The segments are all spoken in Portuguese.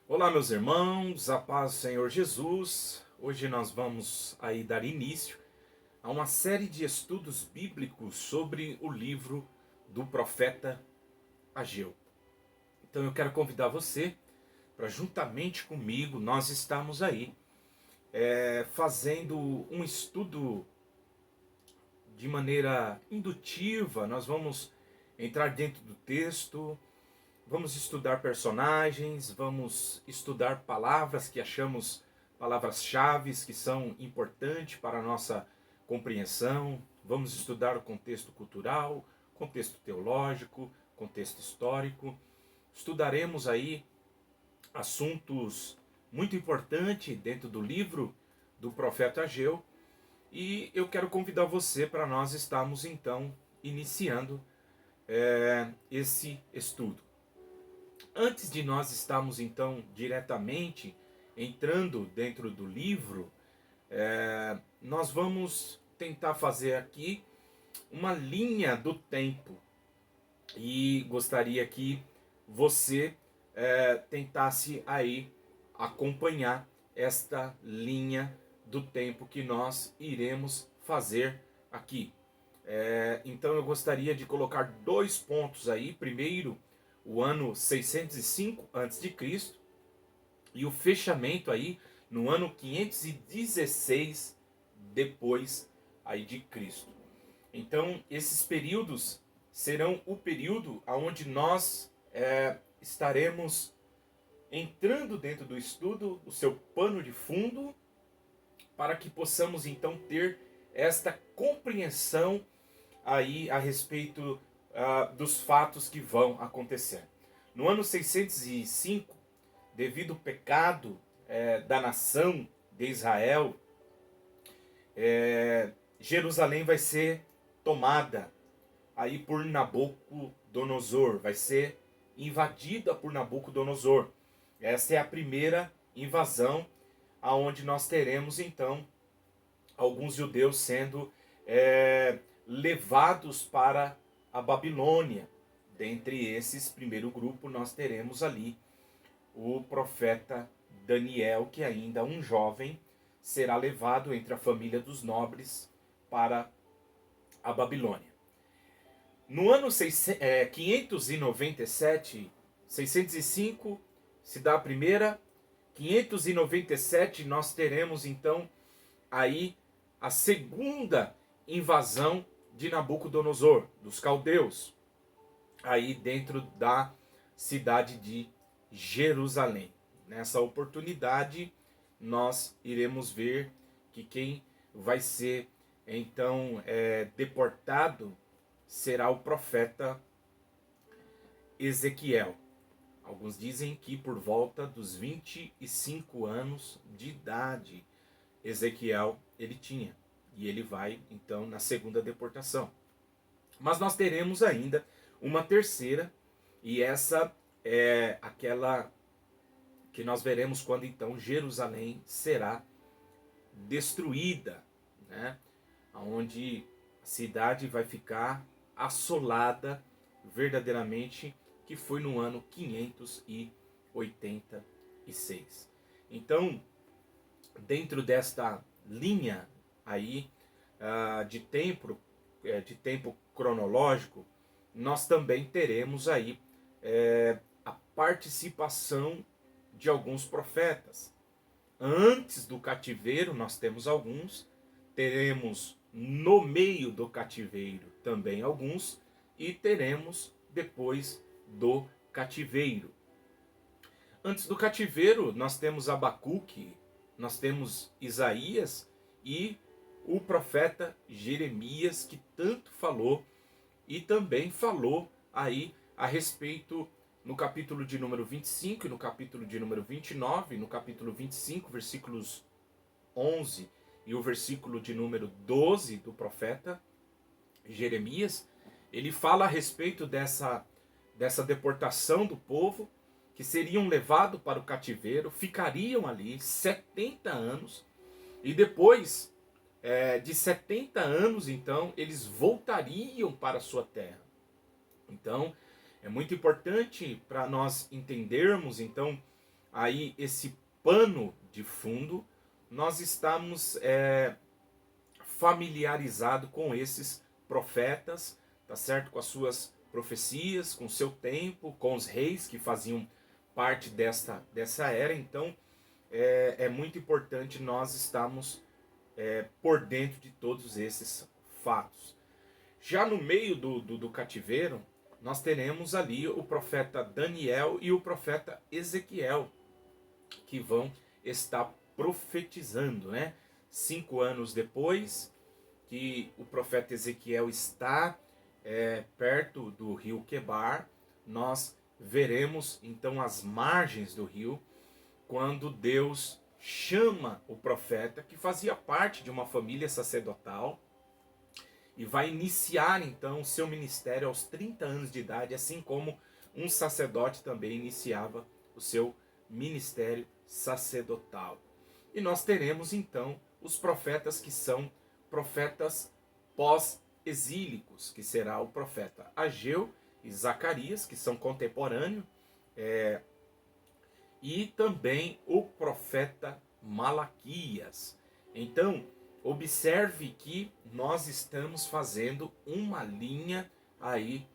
Olá, meus irmãos, a paz do Senhor Jesus. Hoje nós vamos aí dar início a uma série de estudos bíblicos sobre o livro do profeta Ageu. Então eu quero convidar você para juntamente comigo nós estamos aí fazendo um estudo de maneira indutiva. Nós vamos entrar dentro do texto. Vamos estudar personagens, vamos estudar palavras que achamos palavras-chave que são importantes para a nossa compreensão. Vamos estudar o contexto cultural, contexto teológico, contexto histórico. Estudaremos aí assuntos muito importantes dentro do livro do profeta Ageu. E eu quero convidar você para nós estarmos então iniciando esse estudo. Antes de nós estarmos então diretamente entrando dentro do livro, nós vamos tentar fazer aqui uma linha do tempo. E gostaria que você tentasse aí acompanhar esta linha do tempo que nós iremos fazer aqui. Então eu gostaria de colocar dois pontos aí. Primeiro, o ano 605 a.C. e o fechamento aí no ano 516 depois aí de Cristo. Então esses períodos serão o período aonde nós estaremos entrando dentro do estudo, o seu pano de fundo, para que possamos então ter esta compreensão aí a respeito dos fatos que vão acontecer. No ano 605, devido ao pecado da nação de Israel, Jerusalém vai ser tomada aí por Nabucodonosor, vai ser invadida por Nabucodonosor. Essa é a primeira invasão, aonde nós teremos então alguns judeus sendo levados para a Babilônia. Dentre esses, primeiro grupo, nós teremos ali o profeta Daniel, que ainda um jovem será levado entre a família dos nobres para a Babilônia. No ano 597, 605 se dá a primeira, 597 nós teremos então aí a segunda invasão de Nabucodonosor, dos caldeus, aí dentro da cidade de Jerusalém. Nessa oportunidade, nós iremos ver que quem vai ser então deportado será o profeta Ezequiel. Alguns dizem que por volta dos 25 anos de idade Ezequiel ele tinha. E ele vai, então, na segunda deportação. Mas nós teremos ainda uma terceira, e essa é aquela que nós veremos quando, então, Jerusalém será destruída, né? Onde a cidade vai ficar assolada verdadeiramente, que foi no ano 586. Então, dentro desta linha aí de tempo cronológico, nós também teremos aí a participação de alguns profetas. Antes do cativeiro nós temos alguns, teremos no meio do cativeiro também alguns, e teremos depois do cativeiro. Antes do cativeiro nós temos Abacuque, nós temos Isaías e o profeta Jeremias, que tanto falou e também falou aí a respeito no capítulo de número 25 e no capítulo de número 29, no capítulo 25, versículos 11 e o versículo de número 12 do profeta Jeremias. Ele fala a respeito dessa deportação do povo, que seriam levados para o cativeiro, ficariam ali 70 anos, e depois de 70 anos, então, eles voltariam para a sua terra. Então, é muito importante para nós entendermos, então, aí esse pano de fundo, nós estamos familiarizados com esses profetas, tá certo? Com as suas profecias, com o seu tempo, com os reis que faziam parte dessa era. Então é muito importante nós estarmos por dentro de todos esses fatos. Já no meio do cativeiro, nós teremos ali o profeta Daniel e o profeta Ezequiel, que vão estar profetizando, né? 5 anos depois que o profeta Ezequiel está perto do rio Quebar, nós veremos então as margens do rio, quando Deus chama o profeta, que fazia parte de uma família sacerdotal, e vai iniciar então o seu ministério aos 30 anos de idade, assim como um sacerdote também iniciava o seu ministério sacerdotal. E nós teremos então os profetas que são profetas pós-exílicos, que será o profeta Ageu e Zacarias, que são contemporâneos, e também o profeta Malaquias. Então, observe que nós estamos fazendo uma linha aí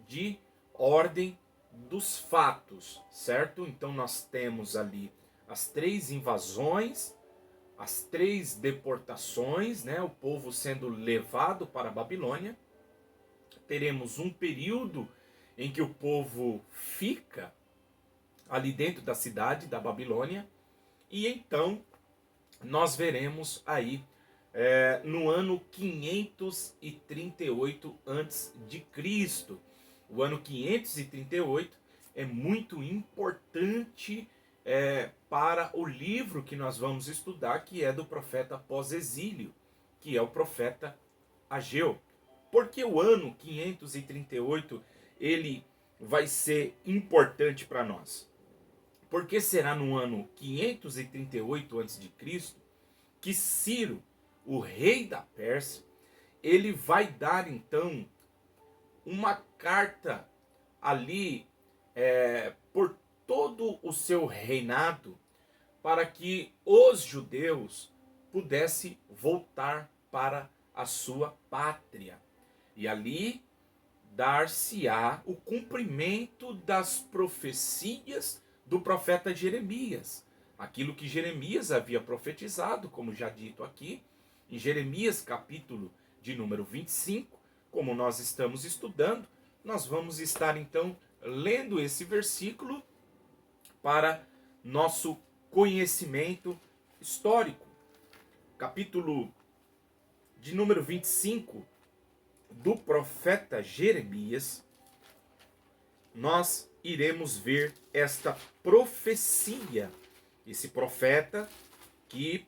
de ordem dos fatos, certo? Então nós temos ali as 3 invasões, as 3 deportações, né? O povo sendo levado para a Babilônia. Teremos um período em que o povo fica ali dentro da cidade da Babilônia, e então nós veremos aí no ano 538 a.C. O ano 538 é muito importante para o livro que nós vamos estudar, que é do profeta pós-exílio, que é o profeta Ageu. Porque o ano 538 ele vai ser importante para nós? Porque será no ano 538 a.C. que Ciro, o rei da Pérsia, ele vai dar então uma carta ali por todo o seu reinado, para que os judeus pudessem voltar para a sua pátria. E ali dar-se-á o cumprimento das profecias do profeta Jeremias. Aquilo que Jeremias havia profetizado, como já dito aqui, em Jeremias capítulo de número 25, como nós estamos estudando, nós vamos estar então lendo esse versículo para nosso conhecimento histórico. Capítulo de número 25 do profeta Jeremias, nós iremos ver esta profecia. Esse profeta que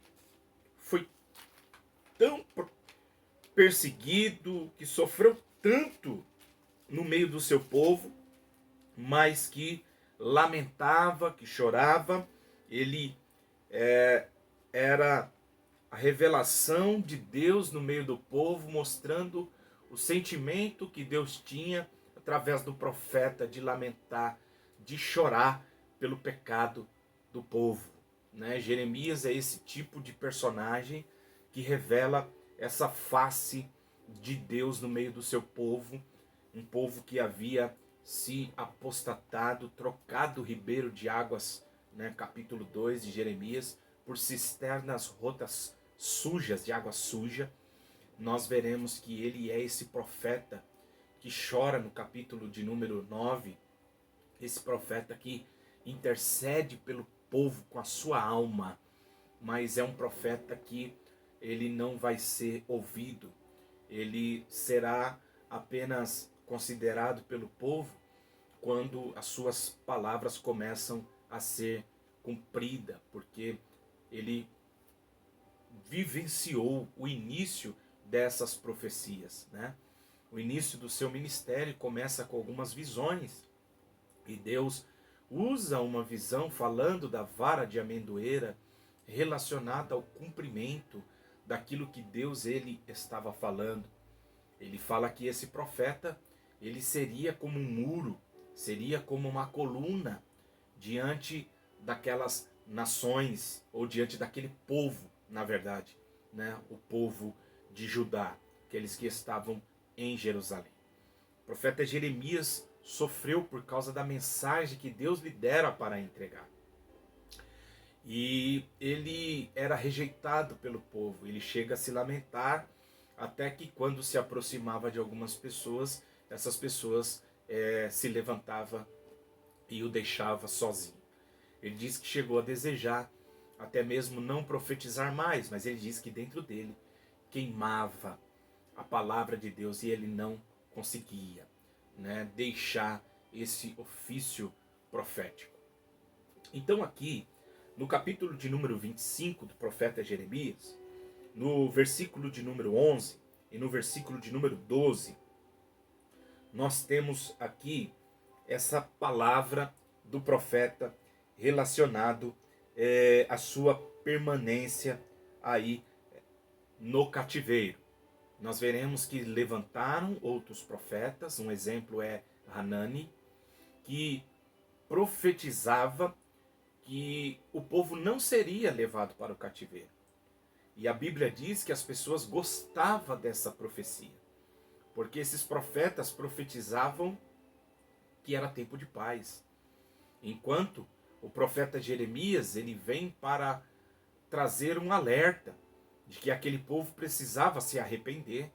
foi tão perseguido, que sofreu tanto no meio do seu povo, mas que lamentava, que chorava. Ele era a revelação de Deus no meio do povo, mostrando o sentimento que Deus tinha através do profeta de lamentar, de chorar pelo pecado do povo, né? Jeremias é esse tipo de personagem que revela essa face de Deus no meio do seu povo, um povo que havia se apostatado, trocado o ribeiro de águas, né? Capítulo 2 de Jeremias, por cisternas rotas sujas, de água suja. Nós veremos que ele é esse profeta que chora no capítulo de número 9, esse profeta que intercede pelo povo com a sua alma, mas é um profeta que ele não vai ser ouvido, ele será apenas considerado pelo povo quando as suas palavras começam a ser cumpridas, porque ele vivenciou o início dessas profecias, né? O início do seu ministério começa com algumas visões, e Deus usa uma visão falando da vara de amendoeira relacionada ao cumprimento daquilo que Deus ele estava falando. Ele fala que esse profeta ele seria como um muro, seria como uma coluna diante daquelas nações, ou diante daquele povo, na verdade, né? O povo de Judá, aqueles que estavam em Jerusalém. O profeta Jeremias sofreu por causa da mensagem que Deus lhe dera para entregar. E ele era rejeitado pelo povo. Ele chega a se lamentar, até que quando se aproximava de algumas pessoas, essas pessoas se levantavam e o deixava sozinho. Ele diz que chegou a desejar até mesmo não profetizar mais, mas ele diz que dentro dele queimava a palavra de Deus e ele não conseguia, né, deixar esse ofício profético. Então aqui, no capítulo de número 25 do profeta Jeremias, no versículo de número 11 e no versículo de número 12, nós temos aqui essa palavra do profeta relacionado à sua permanência aí no cativeiro. Nós veremos que levantaram outros profetas, um exemplo é Hanani, que profetizava que o povo não seria levado para o cativeiro. E a Bíblia diz que as pessoas gostavam dessa profecia, porque esses profetas profetizavam que era tempo de paz. Enquanto o profeta Jeremias, ele vem para trazer um alerta de que aquele povo precisava se arrepender,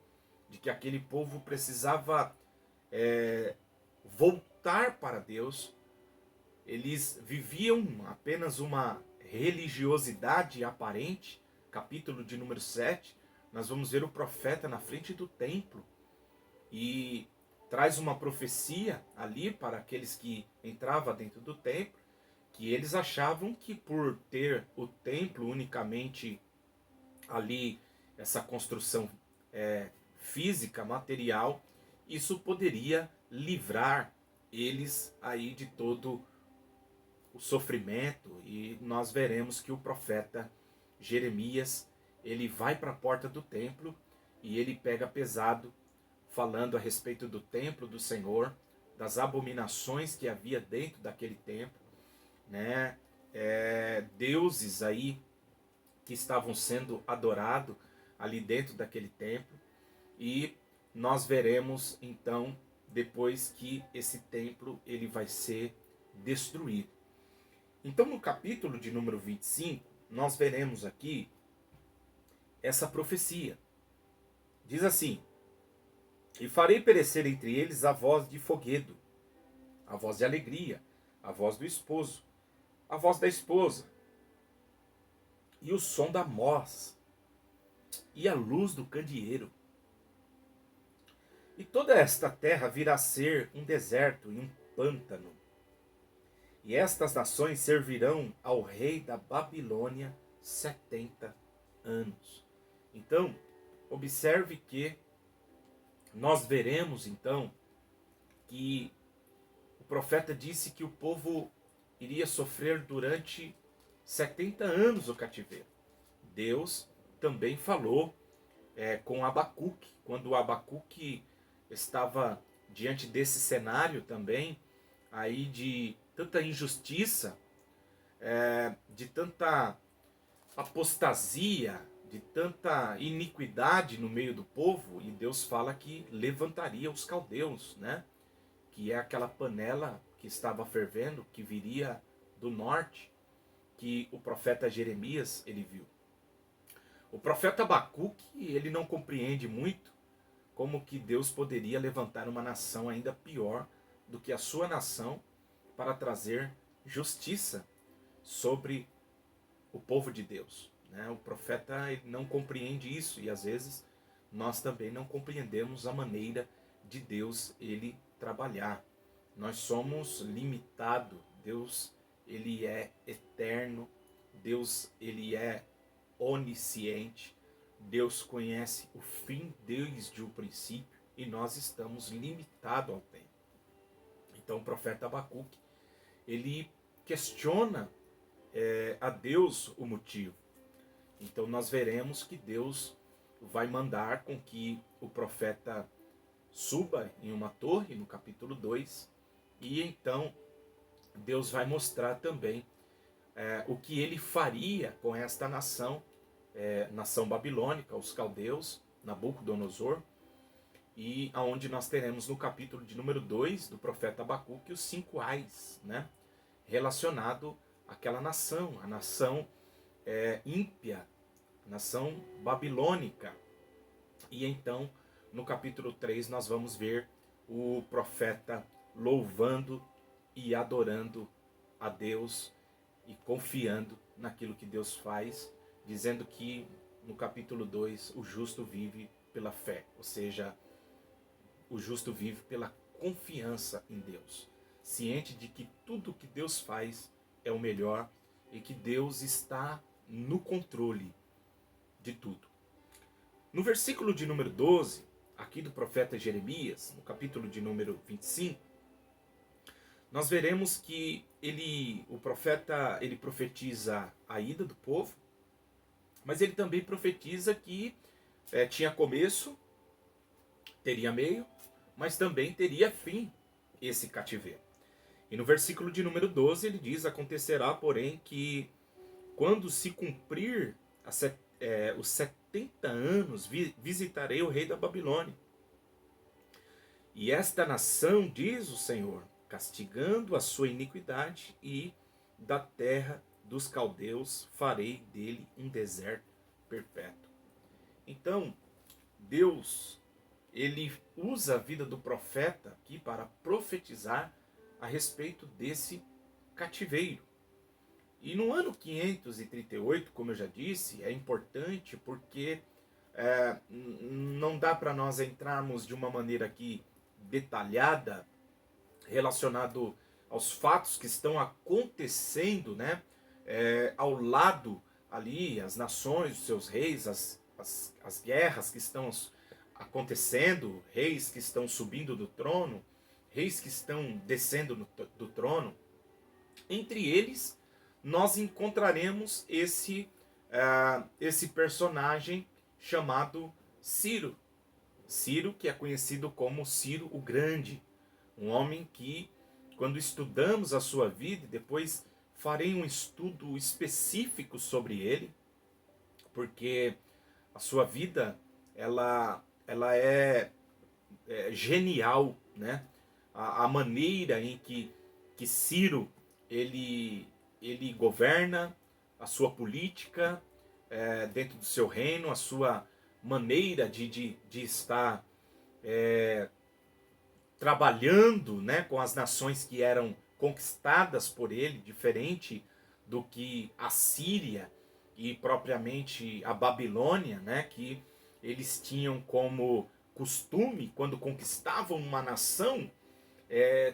de que aquele povo precisava voltar para Deus. Eles viviam apenas uma religiosidade aparente. Capítulo de número 7, nós vamos ver o profeta na frente do templo e traz uma profecia ali para aqueles que entravam dentro do templo, que eles achavam que por ter o templo unicamente ali, essa construção física, material, isso poderia livrar eles aí de todo o sofrimento. E nós veremos que o profeta Jeremias, ele vai para a porta do templo e ele pega pesado, falando a respeito do templo do Senhor, das abominações que havia dentro daquele templo, né? Deuses aí que estavam sendo adorados ali dentro daquele templo. E nós veremos então depois que esse templo ele vai ser destruído. Então no capítulo de número 25, nós veremos aqui essa profecia. Diz assim: e farei perecer entre eles a voz de foguedo, a voz de alegria, a voz do esposo, a voz da esposa, e o som da moz, e a luz do candeeiro. E toda esta terra virá a ser um deserto e um pântano. E estas nações servirão ao rei da Babilônia 70 anos. Então, observe que nós veremos então que o profeta disse que o povo iria sofrer durante 70 anos o cativeiro. Deus também falou com Abacuque, quando Abacuque estava diante desse cenário também, aí de tanta injustiça, de tanta apostasia, de tanta iniquidade no meio do povo, e Deus fala que levantaria os caldeus, né? Que é aquela panela que estava fervendo, que viria do norte, que o profeta Jeremias ele viu. O profeta Abacuque, ele não compreende muito como que Deus poderia levantar uma nação ainda pior do que a sua nação para trazer justiça sobre o povo de Deus, né? O profeta ele não compreende isso, e às vezes nós também não compreendemos a maneira de Deus ele trabalhar. Nós somos limitados. Deus ele é eterno. Deus ele é onisciente. Deus conhece o fim desde o princípio e nós estamos limitados ao tempo. Então o profeta Abacuque ele questiona a Deus o motivo. Então nós veremos que Deus vai mandar com que o profeta suba em uma torre, no capítulo 2, e então Deus vai mostrar também o que ele faria com esta nação, nação babilônica, os caldeus, Nabucodonosor, e aonde nós teremos no capítulo de número 2 do profeta Abacuque os 5 ais, né, relacionado àquela nação, a nação ímpia, a nação babilônica. E então, no capítulo 3, nós vamos ver o profeta louvando e adorando a Deus e confiando naquilo que Deus faz, dizendo que no capítulo 2 o justo vive pela fé, ou seja, o justo vive pela confiança em Deus, ciente de que tudo que Deus faz é o melhor e que Deus está no controle de tudo. No versículo de número 12, aqui do profeta Jeremias, no capítulo de número 25, nós veremos que o profeta profetiza a ida do povo, mas ele também profetiza que tinha começo, teria meio, mas também teria fim esse cativeiro. E no versículo de número 12 ele diz: acontecerá, porém, que quando se cumprir os 70 anos, visitarei o rei da Babilônia. E esta nação, diz o Senhor, castigando a sua iniquidade, e da terra dos caldeus farei dele um deserto perpétuo. Então, Deus, ele usa a vida do profeta aqui para profetizar a respeito desse cativeiro. E no ano 538, como eu já disse, é importante porque não dá para nós entrarmos de uma maneira aqui detalhada relacionado aos fatos que estão acontecendo, né, ao lado ali, as nações, os seus reis, as guerras que estão acontecendo, reis que estão subindo do trono, reis que estão descendo do trono. Entre eles, nós encontraremos esse personagem chamado Ciro. Ciro, que é conhecido como Ciro o Grande. Um homem que, quando estudamos a sua vida, depois farei um estudo específico sobre ele, porque a sua vida ela é genial, né? A maneira em que Ciro ele governa, a sua política dentro do seu reino, a sua maneira de estar trabalhando, né, com as nações que eram conquistadas por ele, diferente do que a Síria e propriamente a Babilônia, né, que eles tinham como costume, quando conquistavam uma nação,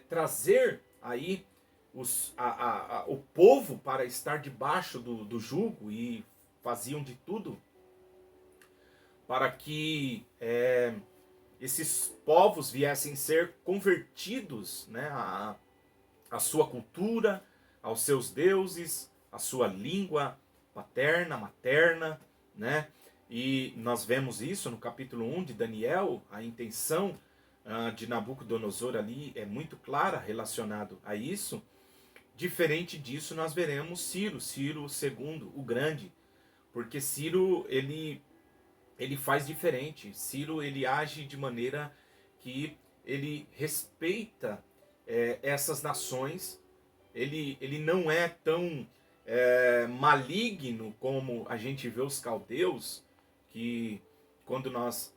trazer aí o povo para estar debaixo do jugo, e faziam de tudo para que esses povos viessem ser convertidos, né, à sua cultura, aos seus deuses, à sua língua paterna, materna, né? E nós vemos isso no capítulo 1 de Daniel, a intenção de Nabucodonosor ali é muito clara relacionado a isso. Diferente disso, nós veremos Ciro II, o Grande, porque Ciro ele faz diferente. Ciro ele age de maneira que ele respeita essas nações. Ele não é tão maligno como a gente vê os caldeus, que quando nós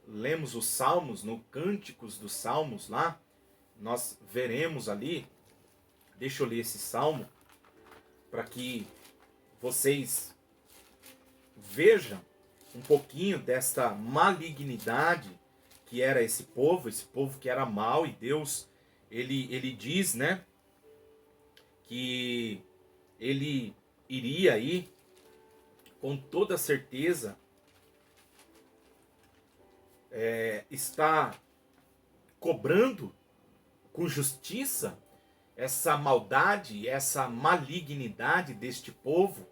lemos os Salmos, no Cânticos dos Salmos lá, nós veremos ali, deixa eu ler esse salmo, para que vocês vejam um pouquinho desta malignidade que era esse povo que era mau, e Deus, ele diz, né, que ele iria aí, com toda certeza, está cobrando com justiça essa maldade, essa malignidade deste povo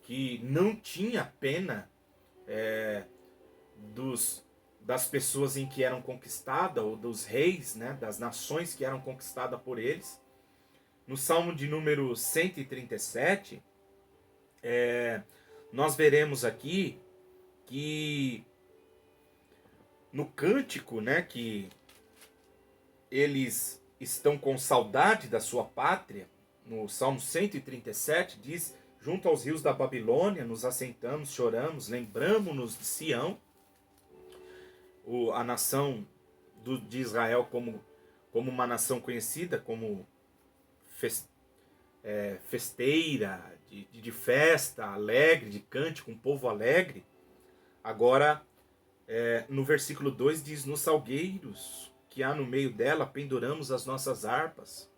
que não tinha pena das pessoas em que eram conquistadas, ou dos reis, né, das nações que eram conquistadas por eles. No Salmo de número 137, nós veremos aqui que no cântico, né, que eles estão com saudade da sua pátria, no Salmo 137 diz: junto aos rios da Babilônia nos assentamos, choramos, lembramos-nos de Sião, a nação de Israel como uma nação conhecida como festeira, de festa, alegre, de cântico, um povo alegre. Agora, no versículo 2 diz: nos salgueiros que há no meio dela penduramos as nossas harpas,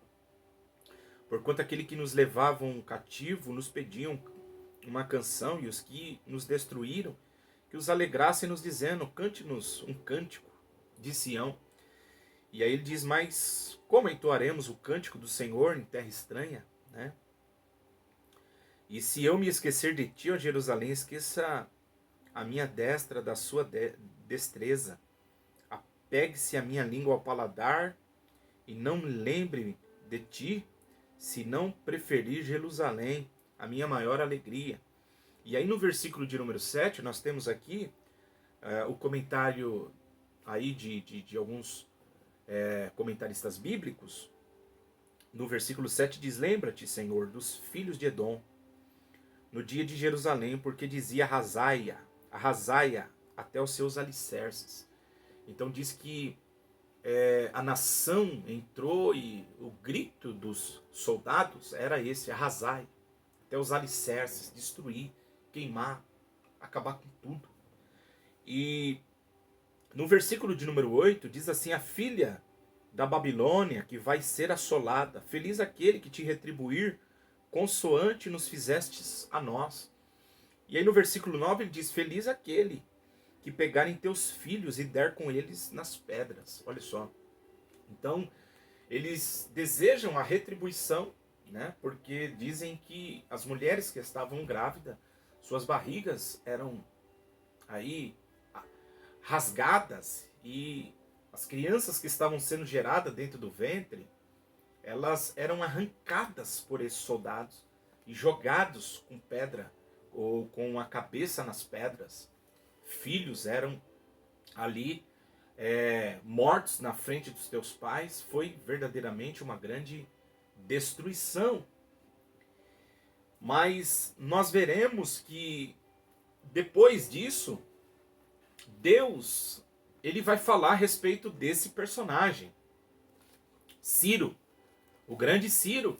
porquanto aquele que nos levavam cativo nos pediam uma canção, e os que nos destruíram que os alegrassem, nos dizendo: cante-nos um cântico de Sião. E aí ele diz: mas como entoaremos o cântico do Senhor em terra estranha, né? E se eu me esquecer de ti, ó Jerusalém, esqueça a minha destra da sua destreza. Apegue-se a minha língua ao paladar e não me lembre de ti, se não preferir Jerusalém, a minha maior alegria. E aí no versículo de número 7, nós temos aqui o comentário aí de alguns comentaristas bíblicos. No versículo 7 diz: lembra-te, Senhor, dos filhos de Edom, no dia de Jerusalém, porque dizia: arrasai-a até os seus alicerces. Então diz que a nação entrou e o grito dos soldados era esse: arrasai até os alicerces, destruir, queimar, acabar com tudo. E no versículo de número 8 diz assim: a filha da Babilônia que vai ser assolada, feliz aquele que te retribuir, consoante nos fizestes a nós. E aí no versículo 9 ele diz: feliz aquele que pegarem teus filhos e der com eles nas pedras. Olha só. Então, eles desejam a retribuição, né? Porque dizem que as mulheres que estavam grávidas, suas barrigas eram aí rasgadas, e as crianças que estavam sendo geradas dentro do ventre, elas eram arrancadas por esses soldados e jogados com pedra ou com a cabeça nas pedras. Filhos eram ali mortos na frente dos teus pais. Foi verdadeiramente uma grande destruição. Mas nós veremos que depois disso, Deus, ele vai falar a respeito desse personagem, Ciro, o grande Ciro.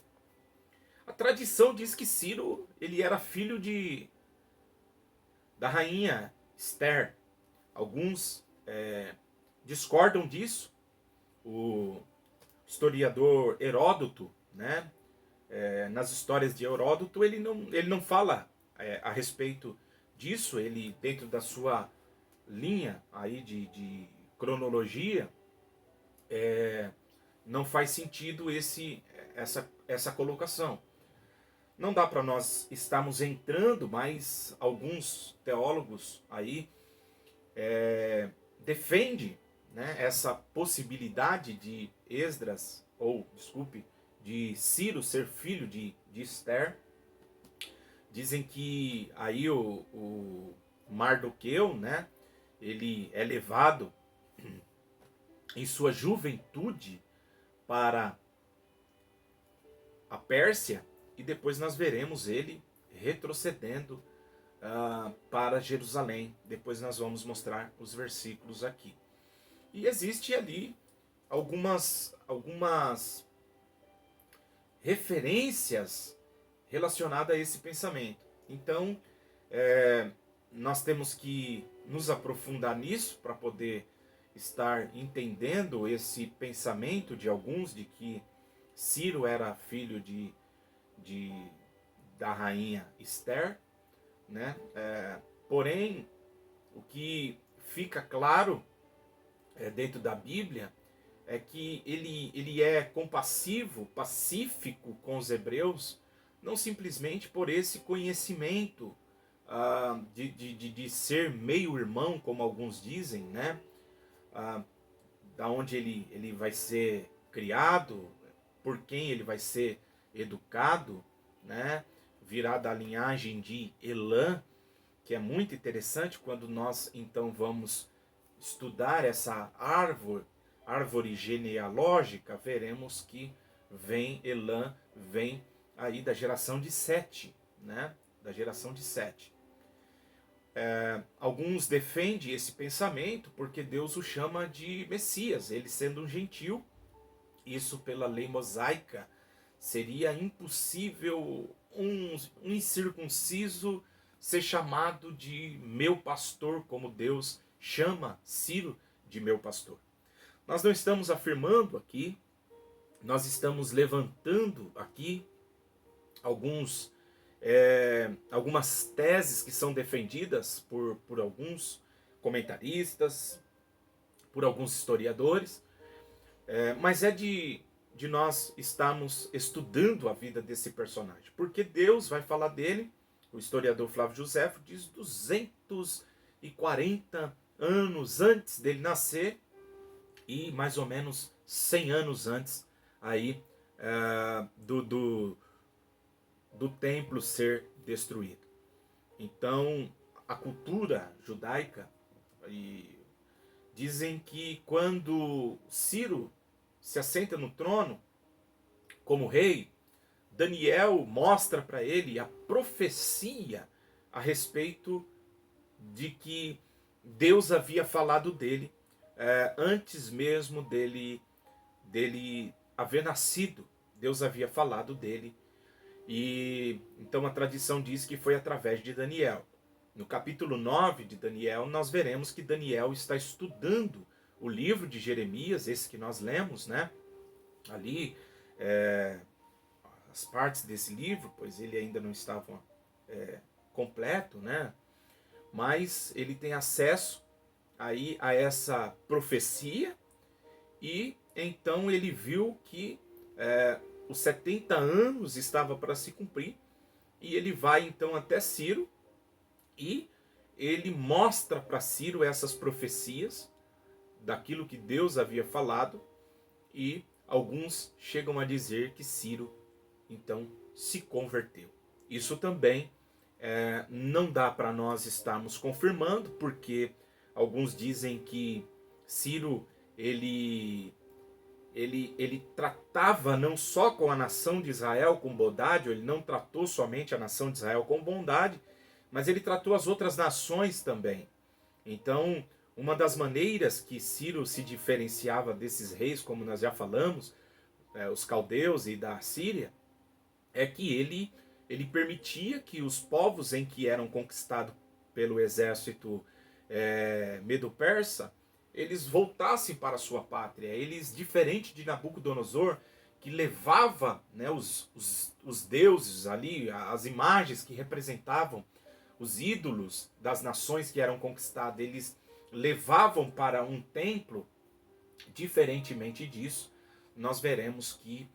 A tradição diz que Ciro, ele era filho da rainha Esther. Alguns discordam disso. O historiador Heródoto, né, nas histórias de Heródoto, ele não fala a respeito disso. Ele, dentro da sua linha aí de cronologia, não faz sentido essa colocação. Não dá para nós estarmos entrando, mas alguns teólogos aí defendem, né, essa possibilidade de Esdras, de Ciro ser filho de Esther. Dizem que aí o Mardoqueu, né, ele é levado em sua juventude para a Pérsia, e depois nós veremos ele retrocedendo para Jerusalém. Depois nós vamos mostrar os versículos aqui. E existe ali algumas referências relacionadas a esse pensamento. Então, nós temos que nos aprofundar nisso para poder estar entendendo esse pensamento de alguns de que Ciro era filho da rainha Esther, né? Porém, o que fica claro dentro da Bíblia é que ele é compassivo, pacífico com os hebreus, não simplesmente por esse conhecimento de ser meio-irmão, como alguns dizem, né? Da onde ele vai ser criado, por quem ele vai ser educado, né? Virá da linhagem de Elã, que é muito interessante quando nós então vamos estudar essa árvore genealógica, veremos que Elã vem aí da geração de Sete, né? Da geração de Sete. Alguns defendem esse pensamento porque Deus o chama de Messias, ele sendo um gentil. Isso pela lei mosaica seria impossível um incircunciso ser chamado de meu pastor, como Deus chama Ciro de meu pastor. Nós não estamos afirmando aqui, nós estamos levantando aqui algumas teses que são defendidas por alguns comentaristas, por alguns historiadores, mas é de nós estarmos estudando a vida desse personagem, porque Deus vai falar dele. O historiador Flávio Josefo diz 240 anos antes dele nascer e mais ou menos 100 anos antes aí do templo ser destruído. Então, a cultura judaica, dizem que quando Ciro se assenta no trono como rei, Daniel mostra para ele a profecia a respeito de que Deus havia falado dele antes mesmo dele haver nascido. Deus havia falado dele. E então a tradição diz que foi através de Daniel. No capítulo 9 de Daniel, nós veremos que Daniel está estudando o livro de Jeremias, esse que nós lemos, né? Ali, as partes desse livro, pois ele ainda não estava completo, né? Mas ele tem acesso aí a essa profecia e então ele viu que os 70 anos estava para se cumprir e ele vai então até Ciro e ele mostra para Ciro essas profecias daquilo que Deus havia falado, e alguns chegam a dizer que Ciro então se converteu. Isso também não dá para nós estarmos confirmando, porque alguns dizem que Ciro ele tratava não só com a nação de Israel com bondade, ou ele não tratou somente a nação de Israel com bondade, mas ele tratou as outras nações também. Então, uma das maneiras que Ciro se diferenciava desses reis, como nós já falamos, os caldeus e da Síria, é que ele permitia que os povos em que eram conquistados pelo exército medo-persa, eles voltassem para a sua pátria. Eles, diferente de Nabucodonosor, que levava, né, os deuses ali, as imagens que representavam os ídolos das nações que eram conquistadas, eles levavam para um templo. Diferentemente disso, nós veremos que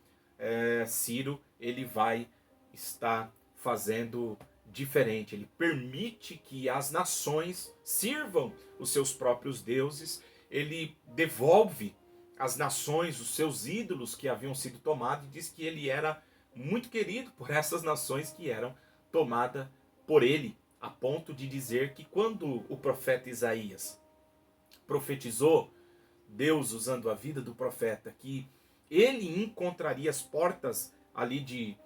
Ciro ele vai estar fazendo diferente. Ele permite que as nações sirvam os seus próprios deuses. Ele devolve às nações os seus ídolos que haviam sido tomados, e diz que ele era muito querido por essas nações que eram tomadas por ele, a ponto de dizer que quando o profeta Isaías profetizou, Deus usando a vida do profeta, que ele encontraria as portas ali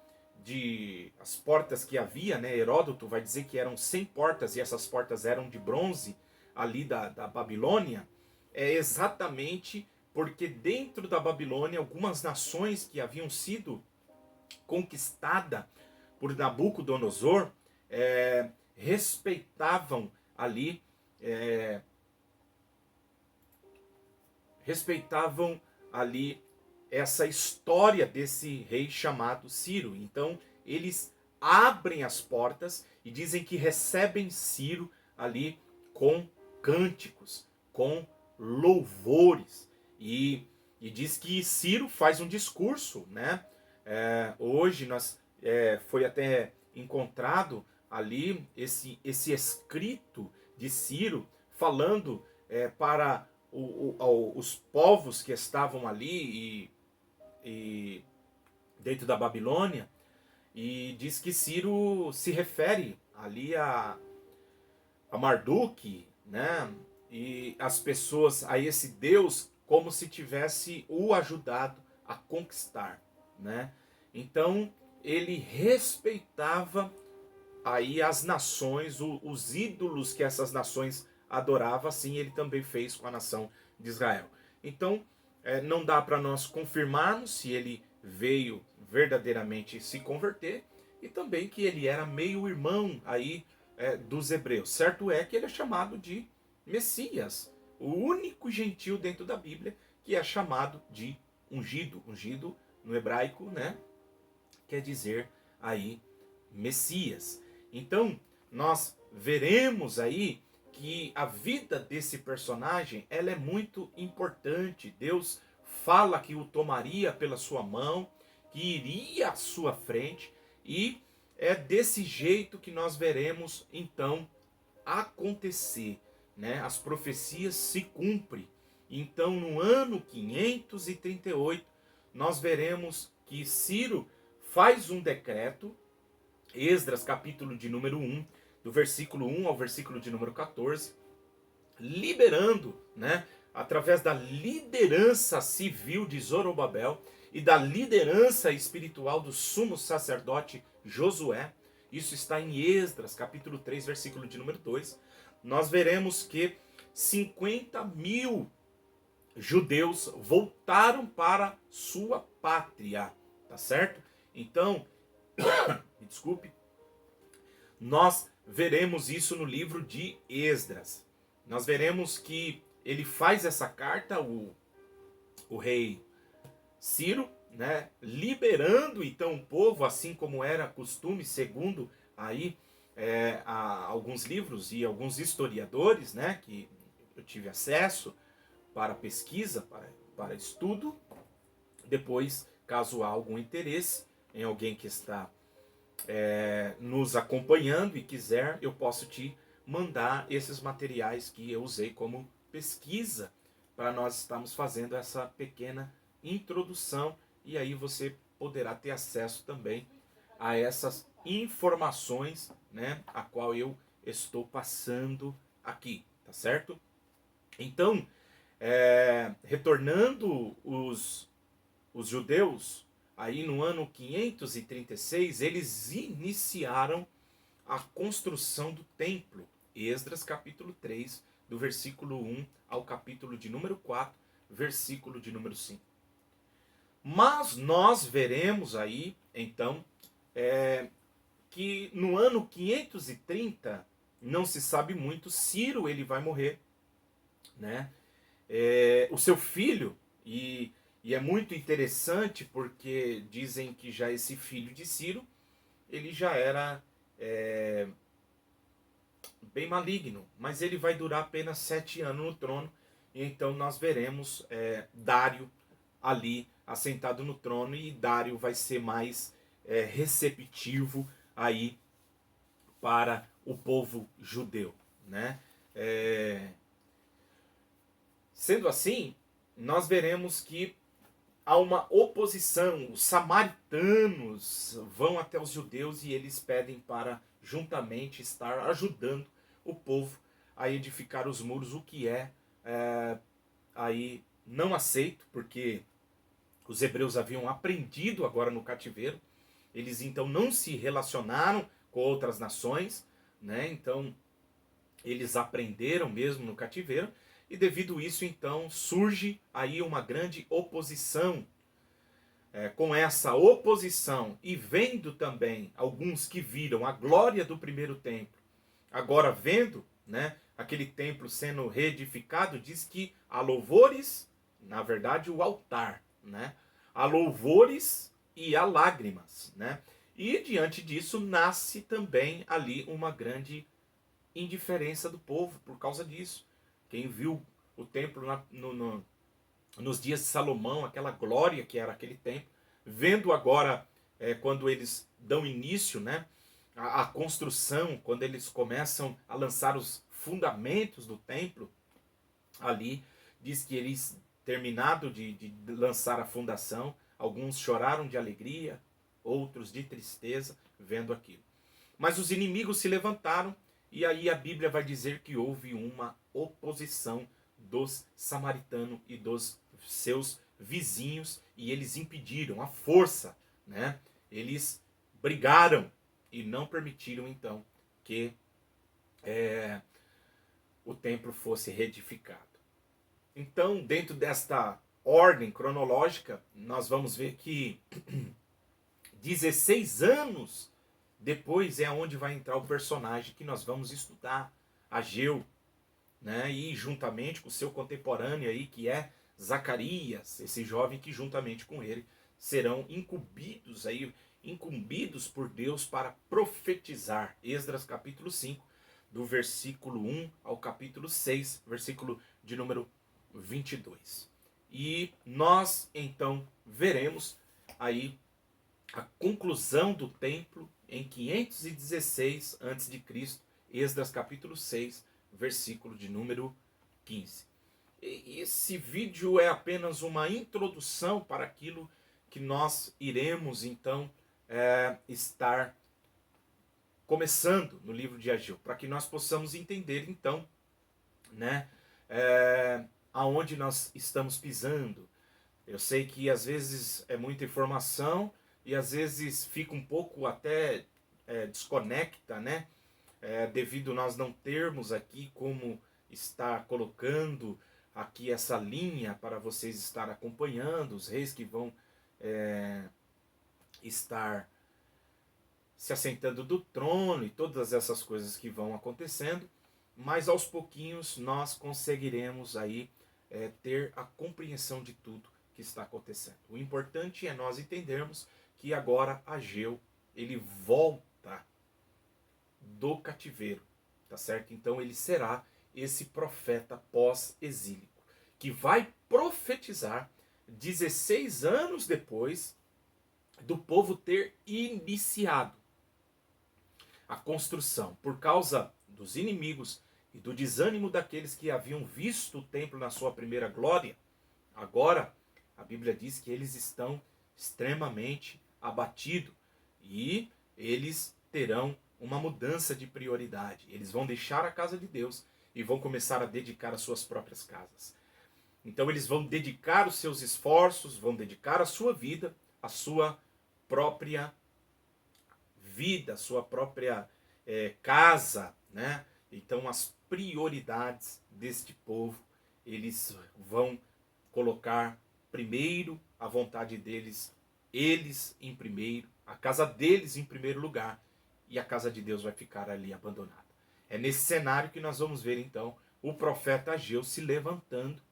as portas que havia, né? Heródoto vai dizer que eram 100 portas e essas portas eram de bronze ali da Babilônia. É exatamente porque dentro da Babilônia algumas nações que haviam sido conquistadas por Nabucodonosor respeitavam ali essa história desse rei chamado Ciro. Então eles abrem as portas e dizem que recebem Ciro ali com cânticos, com louvores. E diz que Ciro faz um discurso, né? Hoje foi até encontrado ali esse escrito de Ciro falando para os povos que estavam ali e dentro da Babilônia, e diz que Ciro se refere ali a Marduk, né? E as pessoas, a esse Deus, como se tivesse o ajudado a conquistar, né? Então ele respeitava aí as nações, os ídolos que essas nações adoravam, assim ele também fez com a nação de Israel. Então não dá para nós confirmarmos se ele veio verdadeiramente se converter, e também que ele era meio irmão aí dos hebreus. Certo é que ele é chamado de Messias, o único gentil dentro da Bíblia que é chamado de ungido. Ungido no hebraico, né, quer dizer aí Messias. Então nós veremos aí que a vida desse personagem ela é muito importante. Deus fala que o tomaria pela sua mão, que iria à sua frente, e é desse jeito que nós veremos então acontecer, né? As profecias se cumprem. Então, no ano 538, nós veremos que Ciro faz um decreto, Esdras, capítulo de número 1, do versículo 1 ao versículo de número 14, liberando, né, através da liderança civil de Zorobabel e da liderança espiritual do sumo sacerdote Josué. Isso está em Esdras, capítulo 3, versículo de número 2. Nós veremos que 50.000 judeus voltaram para sua pátria, tá certo? Então, me desculpe, nós veremos isso no livro de Esdras. Nós veremos que ele faz essa carta, o rei Ciro, né, liberando então o povo, assim como era costume, segundo aí alguns livros e alguns historiadores, né, que eu tive acesso para pesquisa, para estudo. Depois, caso há algum interesse em alguém que está nos acompanhando e quiser, eu posso te mandar esses materiais que eu usei como pesquisa para nós estarmos fazendo essa pequena introdução, e aí você poderá ter acesso também a essas informações, né, a qual eu estou passando aqui, tá certo? Então, retornando os judeus, aí no ano 536, eles iniciaram a construção do templo. Esdras capítulo 3, do versículo 1 ao capítulo de número 4, versículo de número 5. Mas nós veremos aí, então, que no ano 530, não se sabe muito, Ciro ele vai morrer, né? O seu filho, e é muito interessante porque dizem que já esse filho de Ciro, ele já era bem maligno, mas ele vai durar apenas 7 anos no trono, e então nós veremos Dário ali assentado no trono, e Dário vai ser mais receptivo aí para o povo judeu, né? Sendo assim, nós veremos que há uma oposição. Os samaritanos vão até os judeus e eles pedem para juntamente estar ajudando o povo a edificar os muros, o que aí não aceito, porque os hebreus haviam aprendido agora no cativeiro. Eles então não se relacionaram com outras nações, né? Então eles aprenderam mesmo no cativeiro, e devido a isso então surge aí uma grande oposição. Com essa oposição, e vendo também alguns que viram a glória do primeiro templo, agora vendo, né, aquele templo sendo reedificado, diz que há louvores, na verdade o altar, né, há louvores e há lágrimas, né, e diante disso nasce também ali uma grande indiferença do povo por causa disso. Quem viu o templo nos dias de Salomão, aquela glória que era aquele templo, vendo agora, quando eles dão início, né, à construção, quando eles começam a lançar os fundamentos do templo, ali diz que eles, terminado de lançar a fundação, Alguns choraram de alegria, outros de tristeza vendo aquilo. Mas os inimigos se levantaram e aí a Bíblia vai dizer que houve uma oposição dos samaritanos e dos seus vizinhos e eles impediram a força, né? Eles brigaram e não permitiram então que o templo fosse reedificado. Então, dentro desta ordem cronológica, nós vamos ver que 16 anos depois é onde vai entrar o personagem que nós vamos estudar, Ageu, né? E juntamente com o seu contemporâneo aí, que é Zacarias, esse jovem que juntamente com ele serão incumbidos por Deus para profetizar. Esdras capítulo 5, do versículo 1 ao capítulo 6, versículo de número 22. E nós então veremos aí a conclusão do templo em 516 a.C., Esdras capítulo 6, versículo de número 15. E esse vídeo é apenas uma introdução para aquilo que nós iremos então estar começando no livro de Ageu, para que nós possamos entender então, né, aonde nós estamos pisando. Eu sei que às vezes é muita informação e às vezes fica um pouco até desconecta, né? Devido nós não termos aqui como estar colocando aqui essa linha para vocês estar acompanhando, os reis que vão estar se assentando do trono e todas essas coisas que vão acontecendo, mas aos pouquinhos nós conseguiremos aí ter a compreensão de tudo que está acontecendo. O importante é nós entendermos que agora Ageu, ele volta do cativeiro, tá certo? Então ele será esse profeta pós-exílico, que vai profetizar 16 anos depois do povo ter iniciado a construção. Por causa dos inimigos e do desânimo daqueles que haviam visto o templo na sua primeira glória, agora a Bíblia diz que eles estão extremamente abatidos e eles terão uma mudança de prioridade. Eles vão deixar a casa de Deus e vão começar a dedicar as suas próprias casas. Então eles vão dedicar os seus esforços, vão dedicar a sua vida, a sua própria vida, a sua própria casa, né? Então as prioridades deste povo, eles vão colocar primeiro a vontade deles, eles em primeiro, a casa deles em primeiro lugar, e a casa de Deus vai ficar ali abandonada. É nesse cenário que nós vamos ver então o profeta Ageu se levantando,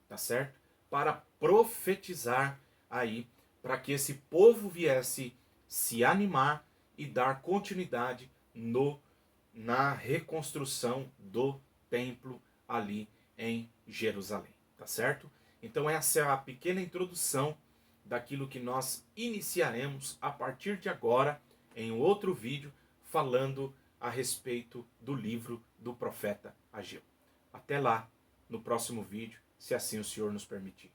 tá certo? Para profetizar aí, para que esse povo viesse se animar e dar continuidade na reconstrução do templo ali em Jerusalém, tá certo? Então essa é a pequena introdução daquilo que nós iniciaremos a partir de agora em outro vídeo falando a respeito do livro do profeta Ageu. Até lá, no próximo vídeo, se assim o Senhor nos permitir.